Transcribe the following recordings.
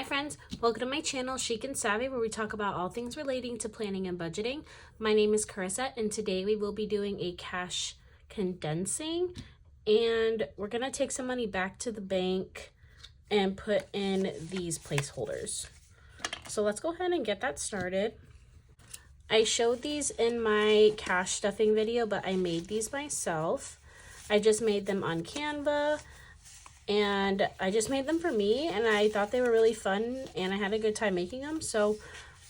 friends, welcome to my channel Chic and Savvy, where we talk about all things relating to planning and budgeting. My name is Carissa, and today we will be doing a cash condensing, and we're gonna take some money back to the bank and put in these placeholders. So let's go ahead and get that started. I showed these in my cash stuffing video, but I made these myself. I just made them on Canva, and I just made them for me, and I thought they were really fun, and I had a good time making them, so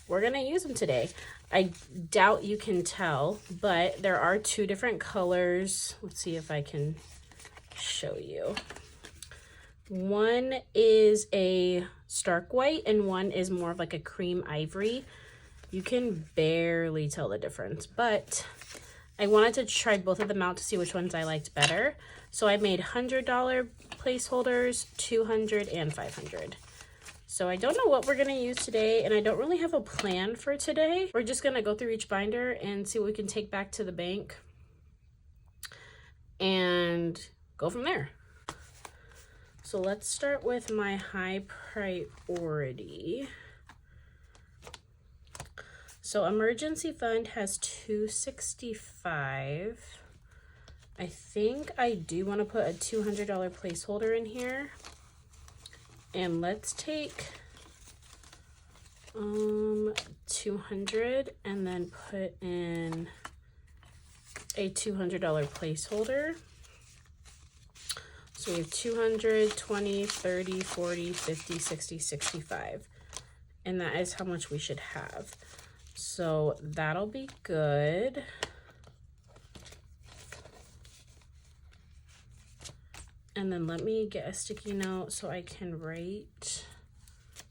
we're gonna use them today. I doubt you can tell, but there are two different colors. Let's see if I can show you. One is a stark white, and one is more of like a cream ivory. You can barely tell the difference, but I wanted to try both of them out to see which ones I liked better. So I made $100 placeholders, $200 and $500. So I don't know what we're gonna use today, and I don't really have a plan for today. We're just gonna go through each binder and see what we can take back to the bank and go from there. So let's start with my high priority. So emergency fund has $265. I think I do want to put a $200 placeholder in here. And let's take 200 and then put in a $200 placeholder. So we have 200, 20, 30, 40, 50, 60, 65. And that is how much we should have. So that'll be good. And then let me get a sticky note so I can write.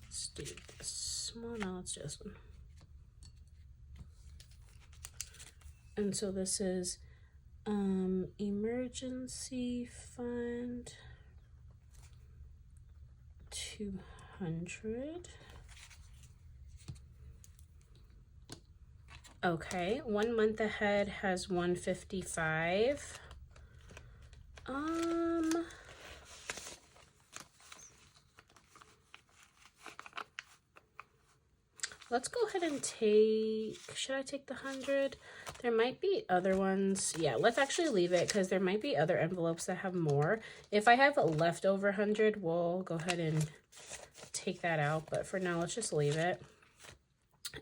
Let's do this small. No, let's do this one. And so this is emergency fund 200. Okay, 1 month ahead has 155. Let's go ahead and take, should I take the 100? There might be other ones. Yeah, let's actually leave it because there might be other envelopes that have more. If I have a leftover 100, we'll go ahead and take that out. But for now, let's just leave it.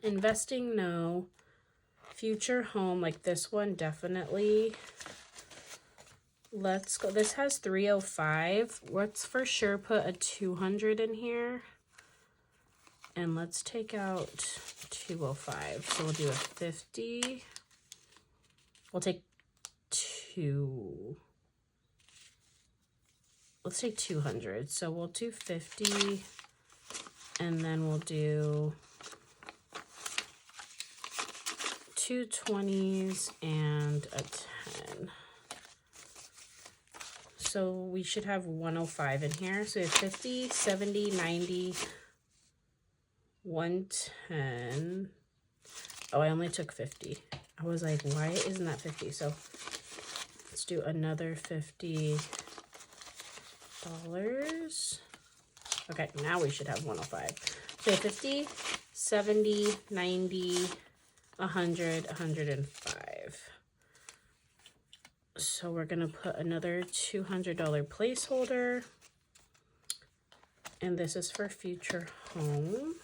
Investing, no. Future home, like this one, definitely. Let's go. This has 305. Let's for sure put a 200 in here. And let's take out 205. So we'll do a 50. We'll take two. Let's take 200. So we'll do 50. And then we'll do 2 20s and a 10. So we should have 105 in here. So we have 50, 70, 90, 110. Oh, I only took 50. I was like, why isn't that 50? So let's do another $50. Okay, now we should have 105. So 50, 70, 90, 100, 105. So we're gonna put another $200 placeholder, and this is for future home.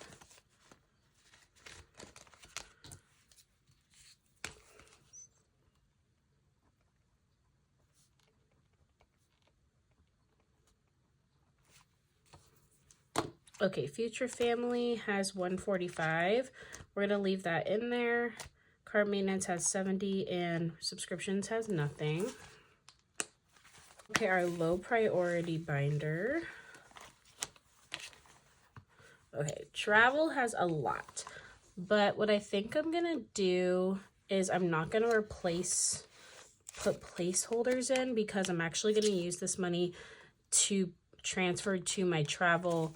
Okay, future family has 145. We're gonna leave that in there. Card maintenance has 70 and subscriptions has nothing. Okay, our low priority binder. Okay, travel has a lot, but what I think I'm gonna do is I'm not gonna put placeholders in because I'm actually gonna use this money to transfer to my travel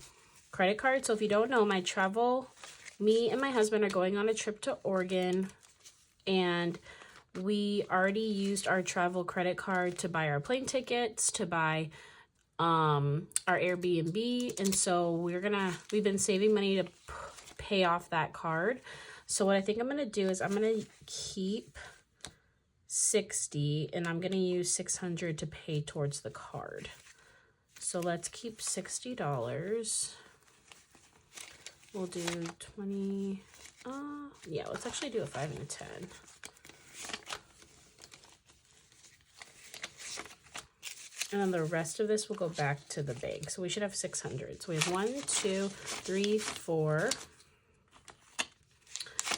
credit card. So if you don't know, me and my husband are going on a trip to Oregon, and we already used our travel credit card to buy our plane tickets, to buy our Airbnb, and so we've been saving money to pay off that card. So what I think I'm gonna do is I'm gonna keep 60 and I'm gonna use 600 to pay towards the card. So let's keep $60. We'll do 20. Yeah, let's actually do a 5 and a 10. And then the rest of this will go back to the bank. So we should have 600. So we have 1, 2, 3, 4,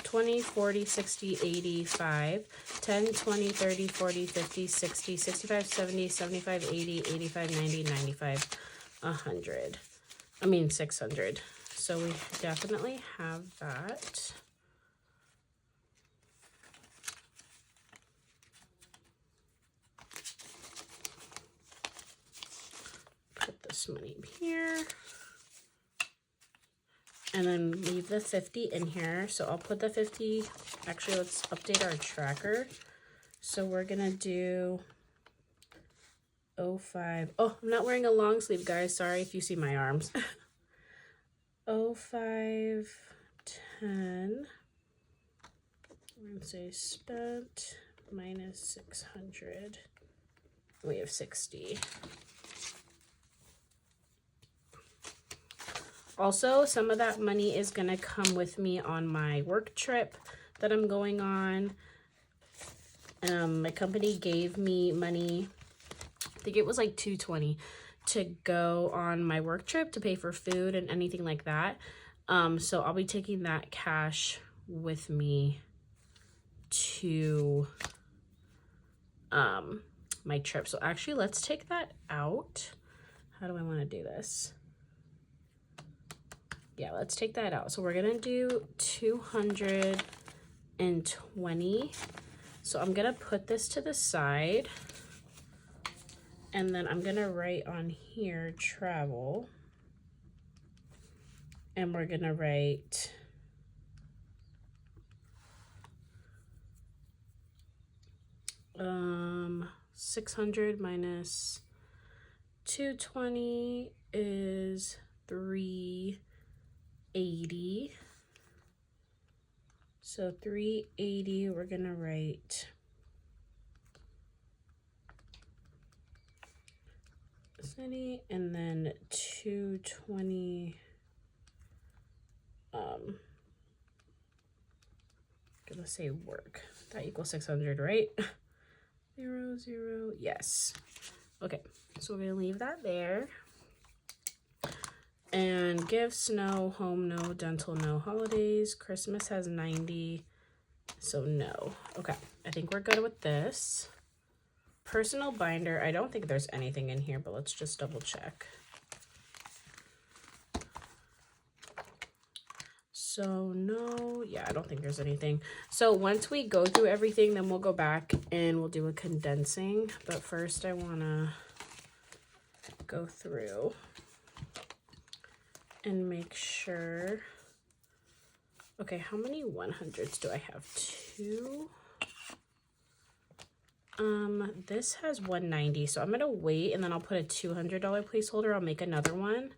20, 40, 60, 85, 10, 20, 30, 40, 50, 60, 65, 70, 75, 80, 85, 90, 95, 100. I mean 600. So we definitely have that. Put this money here. And then leave the 50 in here. So I'll put the 50, actually let's update our tracker. So we're gonna do 05. Oh, I'm not wearing a long sleeve, guys. Sorry if you see my arms. 05, 10. We're gonna say spent minus 600. We have 60. Also, some of that money is going to come with me on my work trip that I'm going on. My company gave me money, I think it was like $220 to go on my work trip to pay for food and anything like that. So I'll be taking that cash with me to my trip. So actually, let's take that out. How do I want to do this? Yeah, let's take that out. So we're gonna do 220. So I'm gonna put this to the side, and then I'm gonna write on here travel, and we're gonna write $600 minus 220 is $380. So 380, we're gonna write city, and then 220, gonna say work. That equals 600, right? 0, 0, yes. Okay, so we're gonna leave that there. And gifts, no. Home, no. Dental, no. Holidays. Christmas has 90, so no. Okay, I think we're good with this. Personal binder, I don't think there's anything in here, but let's just double check. So no, yeah, I don't think there's anything. So once we go through everything, then we'll go back and we'll do a condensing. But first I wanna go through and make sure. Okay, how many 100s do I have? 2. This has 190, so I'm gonna wait, and then I'll put a $200 placeholder. I'll make another one.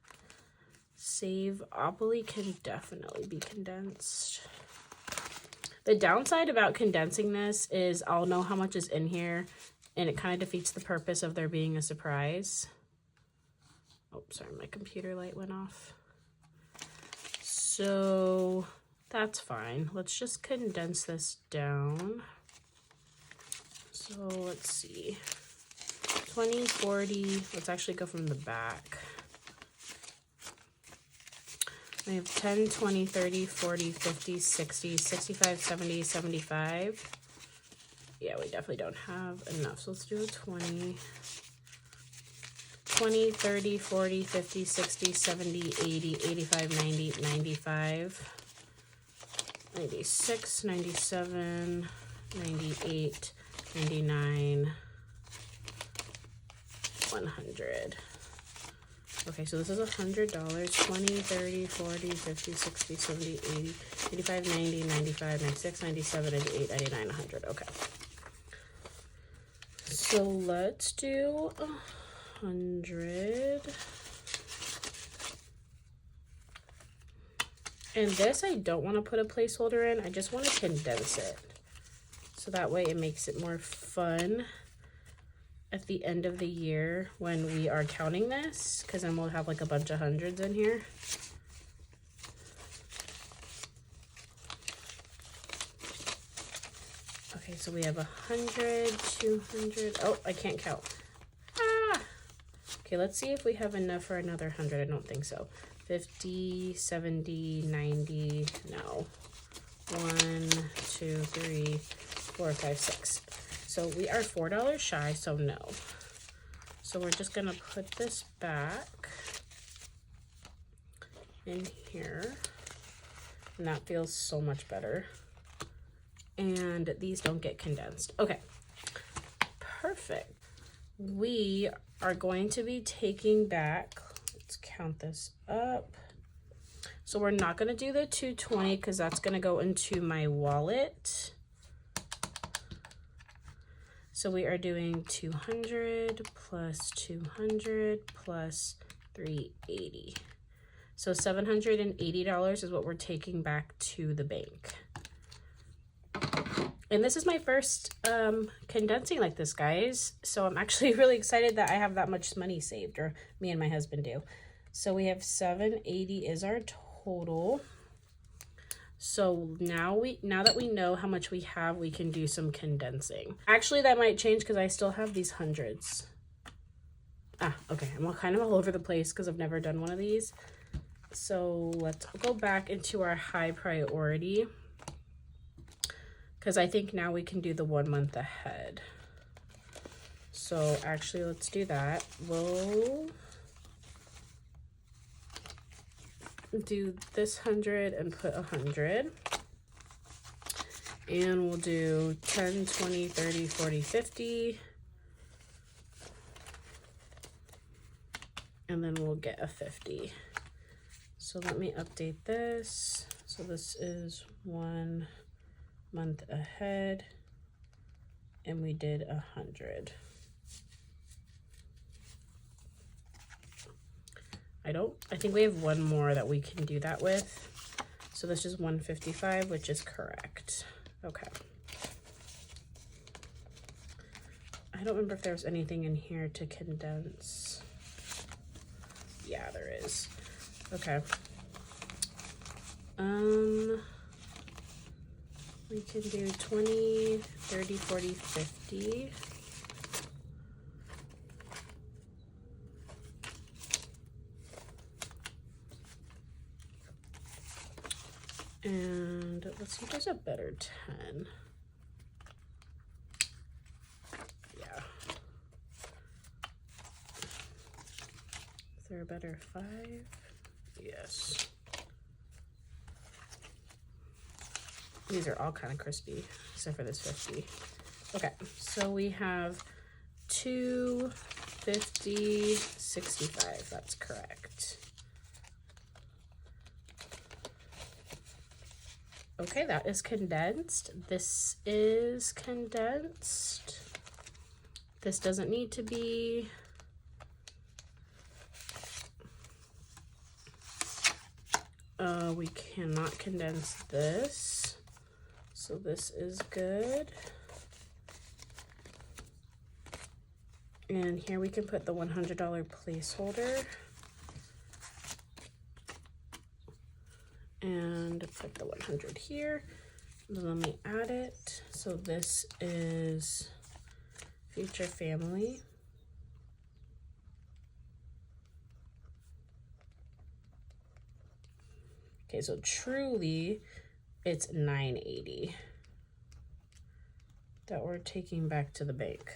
Savopoly can definitely be condensed. The downside about condensing this is I'll know how much is in here, and it kind of defeats the purpose of there being a surprise. Oh, sorry, my computer light went off. So that's fine. Let's just condense this down. So let's see. 20, 40. Let's actually go from the back. We have 10, 20, 30, 40, 50, 60, 65, 70, 75. Yeah, we definitely don't have enough. So let's do a 20. 20, 30, 40, 50, 60, 70, 80, 85, 90, 95, 96, 97, 98, 99, 100. Okay, so this is $100. 20, 30, 40, 50, 60, 70, 80, 85, 90, 95, 96, 97, 98, 99, 100. Okay. So let's do 100. And this I don't want to put a placeholder in. I just want to condense it. So that way it makes it more fun at the end of the year when we are counting this, because then we'll have like a bunch of hundreds in here. Okay, so we have 100, 200. Oh, I can't count. Ah! Okay, let's see if we have enough for another 100. I don't think so. 50, 70, 90, no. 1, 2, 3, 4, 5, 6. So we are $4 shy, so no. So we're just gonna put this back in here. And that feels so much better. And these don't get condensed. Okay, perfect. We are going to be taking back, let's count this up. So we're not gonna do the 220 because that's gonna go into my wallet. So we are doing 200 plus 200 plus 380. So $780 is what we're taking back to the bank. And this is my first condensing like this, guys. So I'm actually really excited that I have that much money saved, or me and my husband do. So we have 780 is our total. So now that we know how much we have, we can do some condensing. Actually, that might change because I still have these hundreds. Ah, okay, I'm kind of all over the place because I've never done one of these. So let's go back into our high priority, because I think now we can do the 1 month ahead. So actually, let's do that. We'll do this 100 and put 100. And we'll do 10, 20, 30, 40, 50. And then we'll get a 50. So let me update this. So this is 1 month ahead, and we did 100. I think we have one more that we can do that with. So this is 155, which is correct. Okay. I don't remember if there's anything in here to condense. Yeah, there is. Okay. We can do 20, 30, 40, 50. And let's see if there's a better 10. Yeah. Is there a better 5? Yes. These are all kind of crispy, except for this 50. Okay, so we have 2, 50, 65. That's correct. Okay, that is condensed. This is condensed. This doesn't need to be. We cannot condense this. So this is good. And here we can put the $100 placeholder. And put the 100 here. Then let me add it. So this is Future Family. Okay, so truly it's 980 that we're taking back to the bank.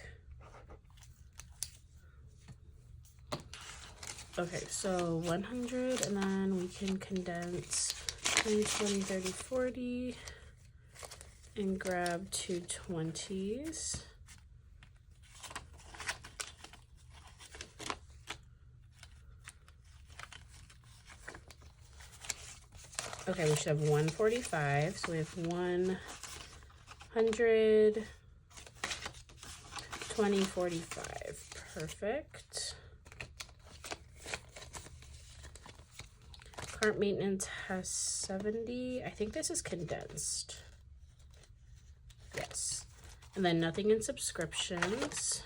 Okay, so 100, and then we can condense 10, 20, 30, 40, and grab 2 20s. Okay, we should have 145, so we have 100, 20, 45, perfect. Current maintenance has 70. I think this is condensed. Yes. And then nothing in subscriptions.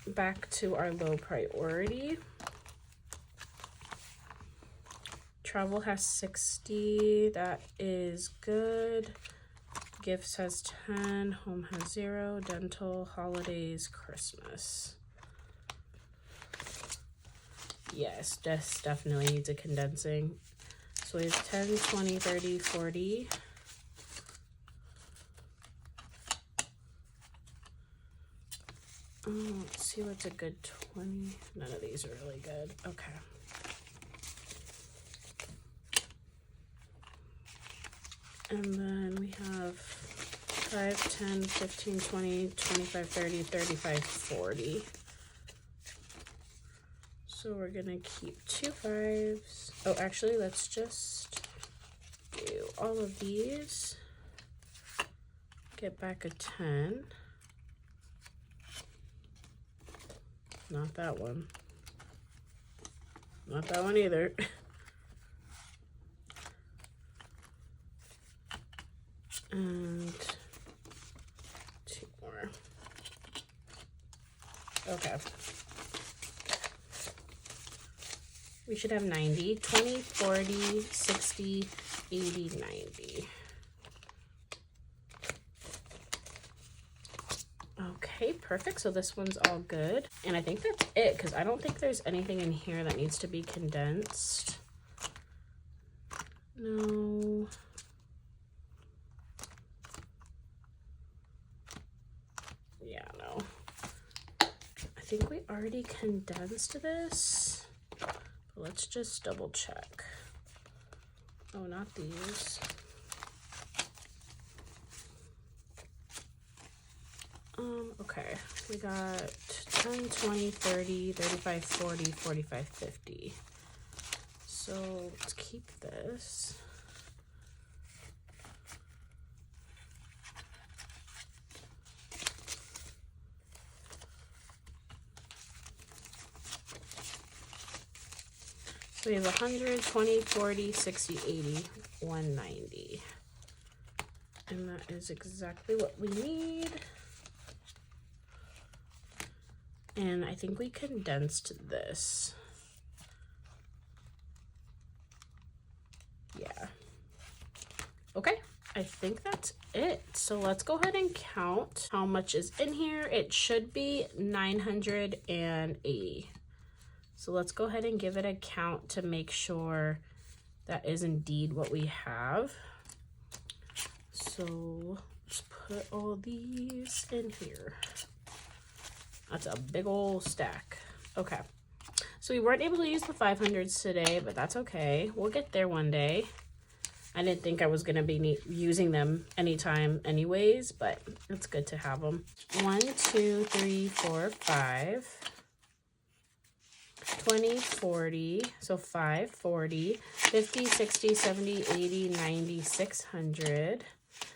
Back to our low priority. Travel has 60. That is good. Gifts has 10. Home has 0. Dental, holidays, Christmas. Yes, this definitely needs a condensing. So we have 10, 20, 30, 40. Let's see what's a good 20. None of these are really good. Okay. And then we have 5, 10, 15, 20, 25, 30, 35, 40. So we're gonna keep 2 5s. Oh, actually, let's just do all of these. Get back a 10. Not that one. Not that one either. And 2 more. Okay. We should have 90, 20, 40, 60, 80, 90. Okay, perfect. So this one's all good. And I think that's it, because I don't think there's anything in here that needs to be condensed. No. Yeah, no. I think we already condensed this. But let's just double check. Oh, not these. Okay, we got 10, 20, 30, 35, 40, 45, 50. So let's keep this. So we have 100, 20, 40, 60, 80, 190. And that is exactly what we need. And I think we condensed this. Yeah. Okay, I think that's it. So let's go ahead and count how much is in here. It should be 980. So let's go ahead and give it a count to make sure that is indeed what we have. So let's put all these in here. That's a big old stack. Okay. So we weren't able to use the 500s today, but that's okay. We'll get there one day. I didn't think I was going to be using them anytime anyways, but it's good to have them. 1, 2, 3, 4, 5. 20, 40. So 5, 40. 50, 60, 70, 80, 90, 600.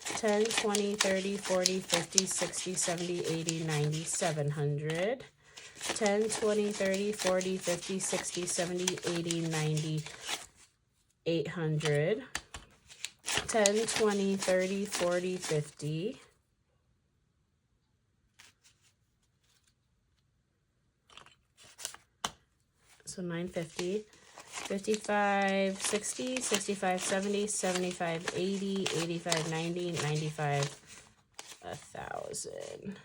10, 20, 30, 40, 50, 60, 70, 80, 90, 700. 10, 20, 30, 40, 50, 60, 70, 80, 90, 800. 10, 20, 30, 40, 50. So 950. 55, 60, 65, 70, 75, 80, 85, 90, 95, 1,000.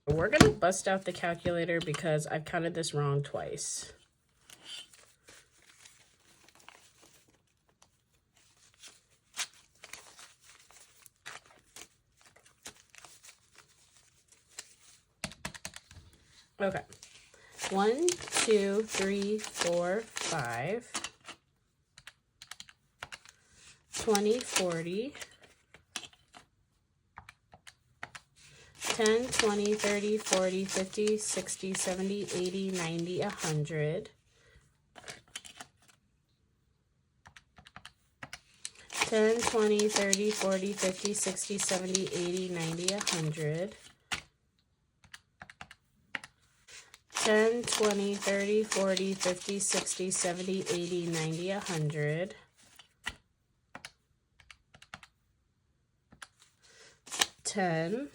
We're gonna bust out the calculator because I've counted this wrong twice. Okay. 1, 2, 3, 4, 5. 20, 40. 10, 20, 30, 40, 50, 60, 70, 80, 90, 100. 10, 20, 30, 40, 50, 60, 70, 80, 90, 100. 10, 20, 30, 40, 50, 60, 70, 80, 90, 100. 10,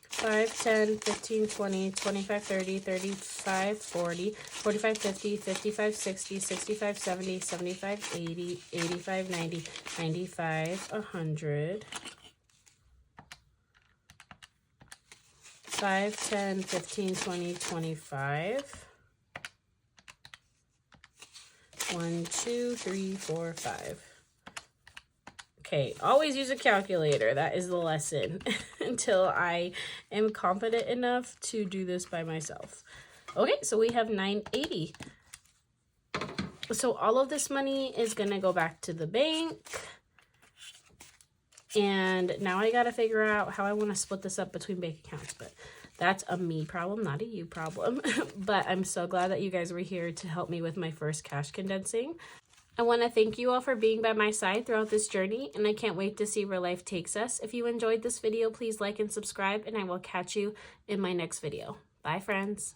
5, 10, 15, 20, 25, 30, 35, 40, 45, 50, 55, 60, 65, 70, 75, 80, 85, 90, 95, 100. 5, 10, 15, 20, 25. 1, 2, 3, 4, 5. Okay, always use a calculator. That is the lesson until I am confident enough to do this by myself. Okay, so we have 980. So all of this money is going to go back to the bank. And now I got to figure out how I want to split this up between bank accounts. But that's a me problem, not a you problem. But I'm so glad that you guys were here to help me with my first cash condensing. I want to thank you all for being by my side throughout this journey, and I can't wait to see where life takes us. If you enjoyed this video, please like and subscribe, and I will catch you in my next video. Bye, friends.